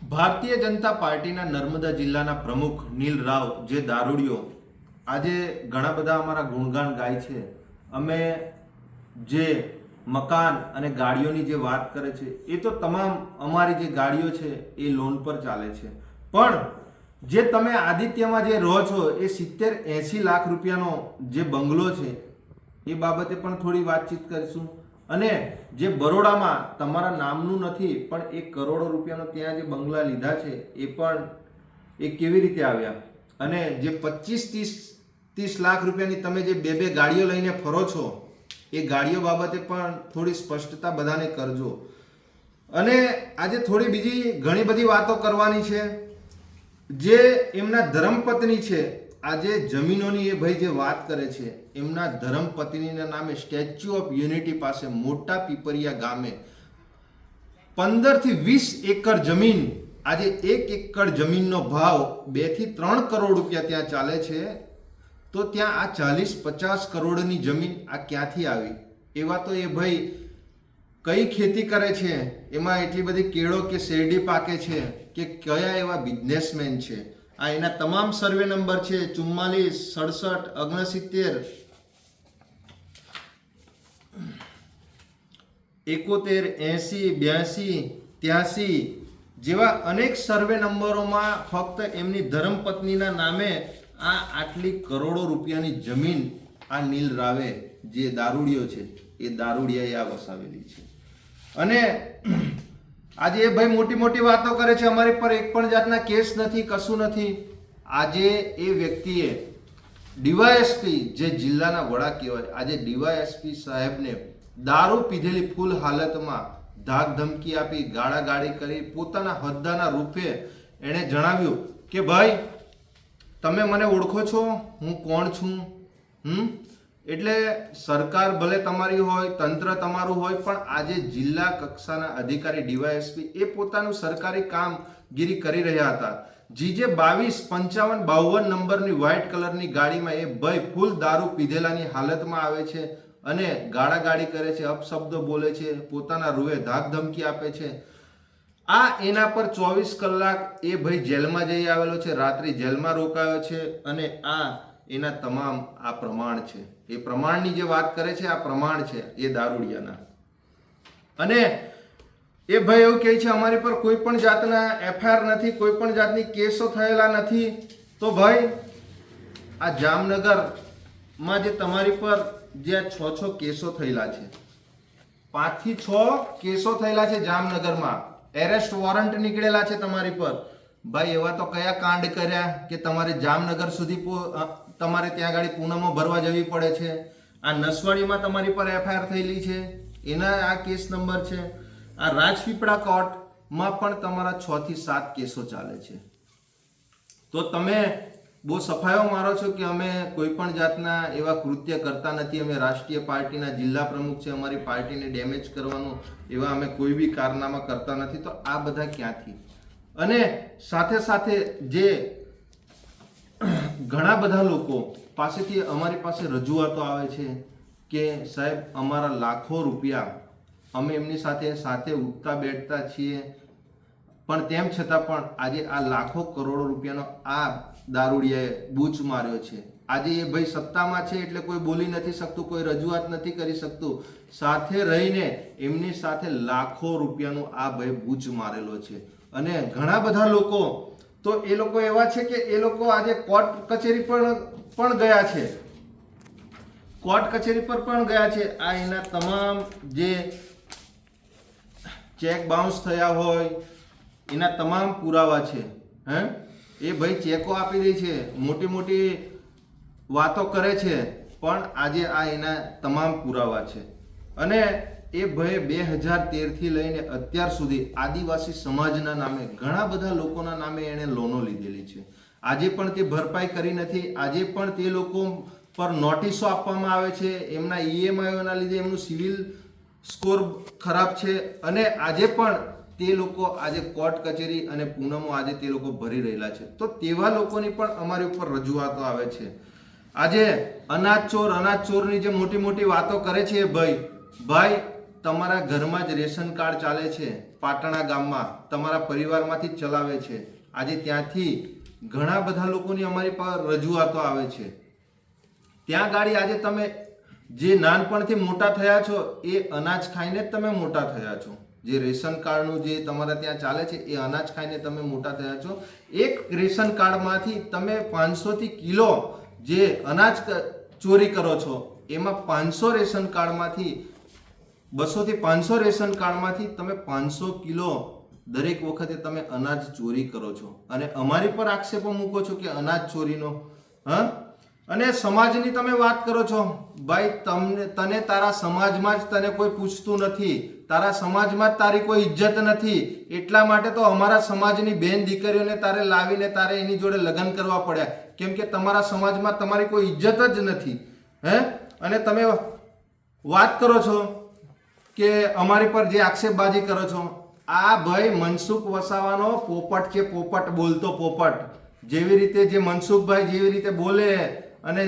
ભારતીય જનતા પાર્ટીના નર્મદા જિલ્લાના પ્રમુખ નીલ રાવ જે દારૂડિયો આજે ઘણા બધા અમારા ગુણગાન ગાય છે. અમે જે મકાન અને ગાડીઓની જે વાત કરે છે એ તો તમામ અમારી જે ગાડીઓ છે એ લોન પર ચાલે છે. પણ જે તમે આદિત્યમાં જે રહો છો એ 70-80 લાખ રૂપિયાનો જે બંગલો છે એ બાબતે પણ થોડી વાતચીત કરીશું. અને જે બરોડામાં તમારા નામનું નથી પણ 1 કરોડ રૂપિયાનો ત્યાં જે બંગલા લીધા છે એ પણ એ કેવી રીતે આવ્યા, અને જે 25-30 લાખ રૂપિયાની તમે જે બે ગાડીઓ લઈને ફરો છો એ ગાડીઓ બાબતે પણ થોડી સ્પષ્ટતા બધાને કરજો. અને આજે થોડી બીજી ઘણી બધી વાતો કરવાની છે. જે એમના ધર્મપત્ની છે, આજે જમીનોની એ ભાઈ જે વાત કરે છે, એમના ધર્મપત્નીના નામે સ્ટેચ્યુ ઓફ યુનિટી પાસે મોટા પીપરિયા ગામે 15 થી 20 એકર જમીન, આજે 1 એકર જમીનનો ભાવ 2 થી 3 કરોડ રૂપિયા ત્યાં ચાલે છે. તો ત્યાં આ 40-50 કરોડની જમીન આ ક્યાંથી આવી? એવા તો એ ભાઈ કઈ ખેતી કરે છે, એમાં એટલી બધી કેળો કે શેરડી પાકે છે, કે કયા એવા બિઝનેસમેન છે? આ એના તમામ સર્વે નંબર છે 44, 67, 69, 71, 80, 82, 83 જેવા અનેક સર્વે નંબરોમાં ફક્ત એમની ધર્મપત્નીના નામે આ આટલી કરોડો રૂપિયાની જમીન આ નીલ રાવે જે દારૂડિયો છે એ દારૂડિયાએ આ વસાવેલી છે. અને આજે એ ભાઈ મોટી મોટી વાતો કરે છે, અમારી પર એક પણ જાતના કેસ નથી, કશું નથી. આજે એ વ્યક્તિએ ડીવાયએસપી જે જિલ્લાના વડા કહેવાય, આજે ડીવાયએસપી સાહેબને દારૂ પીધેલી ફૂલ હાલતમાં ધાક ધમકી આપી, ગાળાગાળી કરી, પોતાના હોદ્દાના રૂપે એણે જણાવ્યું કે ભાઈ તમે મને ઓળખો છો, હું કોણ છું? એટલે સરકાર ભલે તમારી હોય, તંત્ર તમારું હોય, પણ આજે જિલ્લા કક્ષાના અધિકારી ડીવાયએસપી એ પોતાનું સરકારી કામગીરી કરી રહ્યા હતા. જીજે 22 55 52 નંબરની વ્હાઇટ કલરની ગાડીમાં એ ભાઈ ફૂલ દારૂ પીધેલાની હાલતમાં આવે છે અને ગાળાગાળી કરે છે, અપશબ્દો બોલે છે, પોતાના રૂએ ધાક ધમકી આપે છે. આ એના પર 24 કલાક એ ભાઈ જેલમાં જઈ આવેલો છે, રાત્રિ જેલમાં રોકાયો છે. અને આ એના તમામ આ પ્રમાણ છે. એ પ્રમાણની જે વાત કરે છે, આ પ્રમાણ છે એ દારૂડિયાના. અને એ ભાઈ એવું કહે છે અમારી પર કોઈ પણ જાતના એફઆઈઆર નથી, કોઈ પણ જાતની કેસો થયેલા નથી. તો ભાઈ આ જામનગરમાં જે તમારી પર જે 6 કેસો થયેલા છે, 5 થી 6 કેસો થયેલા છે જામનગરમાં, એરેસ્ટ વોરંટ નીકળેલા છે તમારી પર. ભાઈ એવા તો કયા કાંડ કર્યા કે તમારે જામનગર સુધી તમારે ત્યાં ગાડી પૂનમો ભરવા જવી પડે છે? આ નસવાડીમાં તમારી પર એફઆઈઆર થયેલી છે, એના આ કેસ નંબર છે. આ રાજપીપળા કોર્ટમાં પણ તમારા 6 થી 7 કેસો ચાલે છે. તો તમે બહુ સફાયો મારો છો કે અમે કોઈ પણ જાતના એવા કૃત્ય કરતા નથી, અમે રાષ્ટ્રીય પાર્ટીના જિલ્લા પ્રમુખ છે, અમારી પાર્ટીને ડેમેજ કરવાનું એવા અમે કોઈ બી કારનામા કરતા નથી. તો આ બધા ક્યાંથી? અને સાથે સાથે જે ઘણા બધા લોકો પાસેથી અમારી પાસે રજૂઆતો આવે છે કે સાહેબ અમારા લાખો રૂપિયા અમે એમની સાથે ઉઠતા બેઠતા છીએ, પણ તેમ છતાં પણ આજે આ લાખો કરોડો રૂપિયાનો આ દારૂડિયાએ બૂચ માર્યો છે. આજે એ ભાઈ સત્તામાં છે એટલે કોઈ બોલી નથી શકતું, કોઈ રજૂઆત નથી કરી શકતું. સાથે રહીને એમની સાથે લાખો રૂપિયાનું આ ભાઈ બૂચ મારેલો છે. અને ઘણા બધા લોકો તો એ લોકો એવા છે કે એ લોકો આજે કોર્ટ કચેરી પણ ગયા છે, કોર્ટ કચેરી પર પણ ગયા છે. આ એના તમામ જે ચેક બાઉન્સ થયા હોય એના તમામ પુરાવા છે. એ ભાઈ ચેકો આપી દે છે, મોટી મોટી વાતો કરે છે, પણ આજે આ એના તમામ પુરાવા છે. અને એ ભાઈ 2013 થી લઈને અત્યાર સુધી આદિવાસી સમાજના નામે ઘણા બધા લોકોના નામે એણે લોનો લીધેલી છે. આજે પણ તે ભરપાઈ કરી નથી. આજે પણ તે લોકો પર નોટિસો આપવામાં આવે છે, એમના ઈએમઆઈઓના લીધે એમનું સિવિલ સ્કોર ખરાબ છે. અને આજે પણ તે લોકો આજે કોર્ટ કચેરી અને પૂનમો આજે તે લોકો ભરી રહેલા છે. તો તેવા લોકોની પણ અમારી ઉપર રજૂઆતો આવે છે. આજે અનાજ ચોરની જે મોટી મોટી વાતો કરે છે ભાઈ તમારા ઘરમાં જ રેશન કાર્ડ ચાલે છે, પાટણા ગામમાં તમારા પરિવારમાંથી જ ચલાવે છે. આજે ત્યાંથી ઘણા બધા લોકોની અમારી પર રજૂઆતો આવે છે. ત્યાં ગાડી આજે તમે જે નાનપણથી મોટા થયા છો એ અનાજ ખાઈને જ તમે મોટા થયા છો. જે રેશન કાર્ડનું જે તમારા ત્યાં ચાલે છે એ અનાજ ખાઈને તમે મોટા થયા છો. એક રેશન કાર્ડમાંથી તમે 500 કિલો જે અનાજ ચોરી કરો છો, એમાં 500 રેશન કાર્ડમાંથી 200 થી 500 રેશન કાર્ડમાંથી તમે 500 કિલો દરેક વખતે તમે અનાજ ચોરી કરો છો અને અમારી પર આક્ષેપો મૂકો છો કે અનાજ ચોરીનો. અને સમાજની તમે વાત કરો છો. ભાઈ, તને તારા સમાજમાં જ તને કોઈ પૂછતું નથી, તારા સમાજમાં જ તારી કોઈ ઇજ્જત નથી. એટલા માટે તો અમારા સમાજની બેન દીકરીઓને તારે લાવીને તારે એની જોડે લગ્ન કરવા પડ્યા, કેમ કે તમારા સમાજમાં તમારી કોઈ ઇજ્જત જ નથી. અને તમે વાત કરો છો કે અમારી પર જે આક્ષેપબાજી કરો છો, આ ભાઈ મનસુખ વસાવાનો પોપટ છે, પોપટ બોલતો પોપટ. જેવી રીતે જે મનસુખભાઈ જેવી રીતે બોલે અને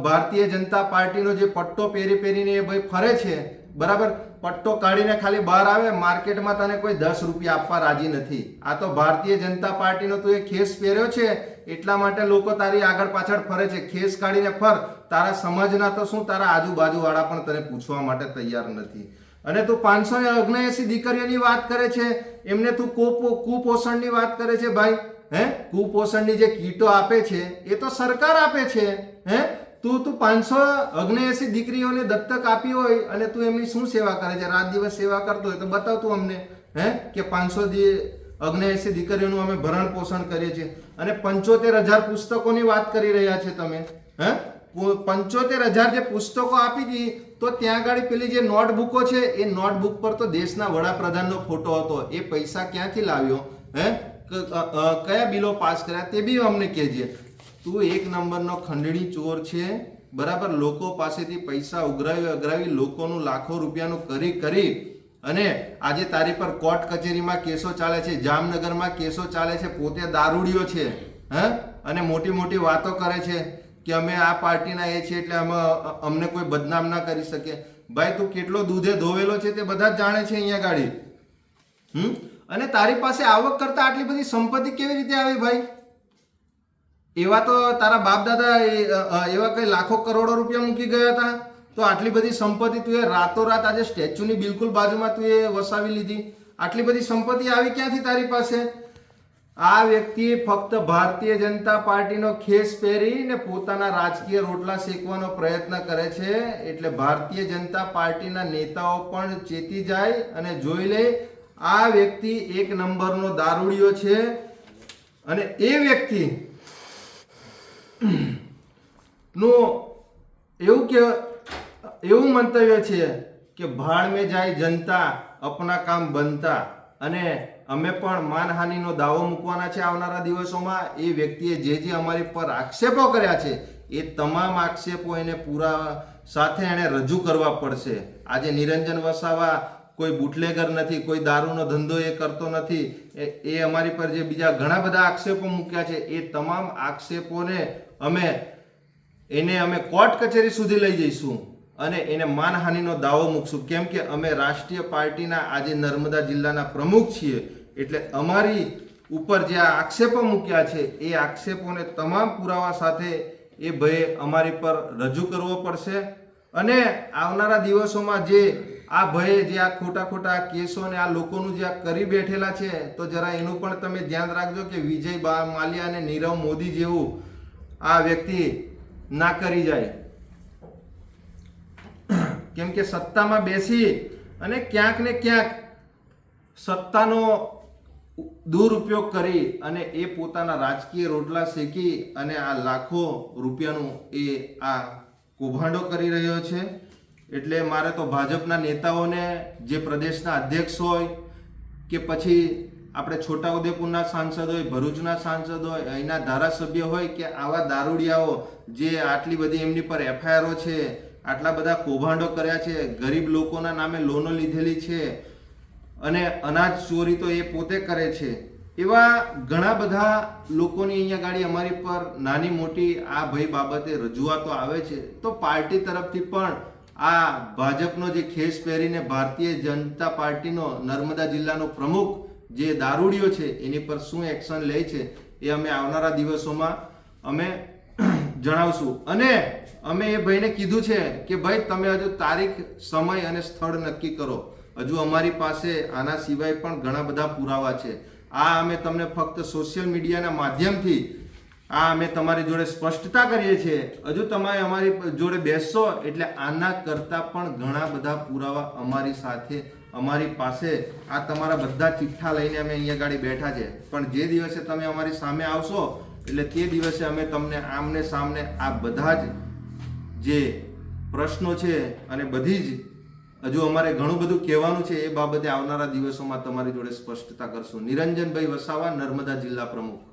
ભારતીય જનતા પાર્ટીનો જે પટ્ટો પહેરીને એ ભાઈ ફરે છે, બરાબર, પટ્ટો કાઢીને ખાલી બહાર આવે, માર્કેટમાં તને કોઈ 10 રૂપિયા આપવા રાજી નથી. આ તો ભારતીય જનતા પાર્ટીનો તું એ ખેસ પહેર્યો છે એટલા માટે લોકો તારી આગળ પાછળ ફરે છે. ખેસ કાઢીને ફર, તારા સમાજના તો શું, તારા આજુબાજુ વાળા પણ તને પૂછવા માટે તૈયાર નથી. અને તું 579 દીકરીઓની વાત કરે છે, એમને તું કુપોષણની વાત કરે છે. ભાઈ, કુપોષણની જે કીટો આપે છે એ તો સરકાર આપે છે. તું 579 દીકરીઓને દત્તક આપી હોય અને તું એમની શું સેવા કરે છે, રાત દિવસ સેવા કરતો હોય તો બતાવ તું અમને, કે 579 દીકરીઓનું અમે ભરણ પોષણ કરીએ છીએ. અને 75,000 પુસ્તકોની વાત કરી રહ્યા છે તમે. 75,000 જે પુસ્તકો આપી હતી, તો ત્યાં આગળ પેલી જે નોટબુકો છે એ નોટબુક પર તો દેશના વડાપ્રધાનનો ફોટો હતો. એ પૈસા ક્યાંથી લાવ્યો? કયા બિલો પાસ કર્યા તે બી અમને કહેજે. તું એક નંબરનો ખંડણી ચોર છે, બરાબર. લોકો પાસેથી પૈસા ઉઘરાવી લોકોનું લાખો રૂપિયાનું કરી અને આજે તારી પર કોર્ટ કચેરીમાં કેસો ચાલે છે, જામનગરમાં કેસો ચાલે છે. પોતે દારૂડિયો છે, અને મોટી મોટી વાતો કરે છે કે અમે આ પાર્ટીના એ છે એટલે અમને કોઈ બદનામ ના કરી શકે. ભાઈ, તું કેટલો દૂધે ધોવેલો છે તે બધા જ જાણે છે અહીંયા ગાડી. અને તારી પાસે આવક કરતા આટલી બધી સંપત્તિ કેવી રીતે આવી ભાઈ? એવા તો તારા બાપ દાદા એવા કઈ લાખો કરોડો રૂપિયા મૂકી ગયા હતા, તો આટલી બધી સંપત્તિ તું એ રાતોરાત આજે સ્ટેચ્યુની બિલકુલ બાજુમાં તું એ વસાવી લીધી. આટલી બધી સંપત્તિ આવી ક્યાંથી તારી પાસે? આ વ્યક્તિ ફક્ત ભારતીય જનતા પાર્ટીનો ખેસ પહેરીને પોતાના રાજકીય રોટલા શેકવાનો પ્રયત્ન કરે છે. એટલે ભારતીય જનતા પાર્ટીના નેતાઓ પણ ચેતી જાય અને જોઈ લે, આ વ્યક્તિ એક નંબરનો દારૂડિયો છે. અને એ વ્યક્તિ નું એવું મંતવ્ય છે કે ભાડ में જાય જનતા, અપના કામ બનતા. અને અમે પણ માનહાનિનો દાવો મૂકવાના છે આવનારા દિવસોમાં. એ વ્યક્તિએ જે અમારી પર આક્ષેપો કર્યા છે એ તમામ આક્ષેપો એને પૂરા સાથે એને રજૂ કરવા પડશે. આજે નિરંજન વસાવા કોઈ બુટલેગર નથી, કોઈ દારૂનો ધંધો એ કરતો નથી. એ અમારી પર જે બીજા ઘણા બધા આક્ષેપો મૂક્યા છે એ તમામ આક્ષેપોને અમે કોર્ટ કચેરી સુધી લઈ જઈશું અને એને માનહાનિનો દાવો મૂકશું. કેમ કે અમે રાષ્ટ્રીય પાર્ટીના આજે નર્મદા જિલ્લાના પ્રમુખ છીએ. એટલે અમારી ઉપર જે આક્ષેપો મૂક્યા છે એ આક્ષેપોને તમામ પુરાવા સાથે એ ભાઈ અમારી પર રજૂ કરવો પડશે. અને આવનારા દિવસોમાં જે આ ભાઈ જે આ ખોટા કેસો અને આ લોકોનું જે આ કરી બેઠેલા છે, તો જરા એનું પણ તમે ધ્યાન રાખજો કે વિજય માલ્યા અને નીરવ મોદી જેવું આ વ્યક્તિ ના કરી જાય. કેમ કે સત્તામાં બેસી અને ક્યાંક ને ક્યાંક સત્તાનો દુરુપયોગ કરી અને એ પોતાના રાજકીય રોટલા શેકી અને આ લાખો રૂપિયાનું એ આ કૌભાંડો કરી રહ્યો છે. એટલે મારે તો ભાજપના નેતાઓને, જે પ્રદેશના અધ્યક્ષ હોય કે પછી આપણે છોટાઉદેપુરના સાંસદ હોય, ભરૂચના સાંસદ હોય, અહીંના ધારાસભ્ય હોય કે આવા દારૂડિયાઓ જે આટલી બધી એમની પર એફઆઈઆરો છે, આટલા બધા કૌભાંડો કર્યા છે, ગરીબ લોકોના નામે લોનો લીધેલી છે અને અનાજ ચોરી તો એ પોતે કરે છે, એવા ઘણા બધા લોકોની અહીંયા ગાડી અમારી પર નાની મોટી આ ભાઈ બાબતે રજૂઆતો આવે છે. તો પાર્ટી તરફથી પણ આ ભાજપનો જે ખેસ પહેરીને ભારતીય જનતા પાર્ટીનો નર્મદા જિલ્લાનો પ્રમુખ જે દારૂડિયો છે એની પર શું એક્શન લે છે એ અમે આવનારા દિવસોમાં અમે જણાવશું. અને અમે એ ભાઈને કીધું છે કે ભાઈ તમે હજુ તારીખ, સમય અને સ્થળ નક્કી કરો. હજુ અમારી પાસે આના સિવાય પણ ઘણા બધા પુરાવા છે. આ અમે તમને ફક્ત સોશિયલ મીડિયાના માધ્યમથી આ અમે તમારી જોડે સ્પષ્ટતા કરીએ છીએ. હજુ તમે અમારી જોડે બેસશો એટલે આના કરતાં પણ ઘણા બધા પુરાવા અમારી સાથે, અમારી પાસે આ તમારા બધા ચિઠ્ઠા લઈને અમે અહીંયા ગાડી બેઠા છે. પણ જે દિવસે તમે અમારી સામે આવશો એટલે તે દિવસે અમે તમને આમને સામને આ બધા જ જે પ્રશ્નો છે અને બધી જ હજુ અમારે ઘણું બધું કહેવાનું છે એ બાબતે આવનારા દિવસોમાં તમારી જોડે સ્પષ્ટતા કરશું. નિરંજનભાઈ વસાવા, નર્મદા જિલ્લા પ્રમુખ.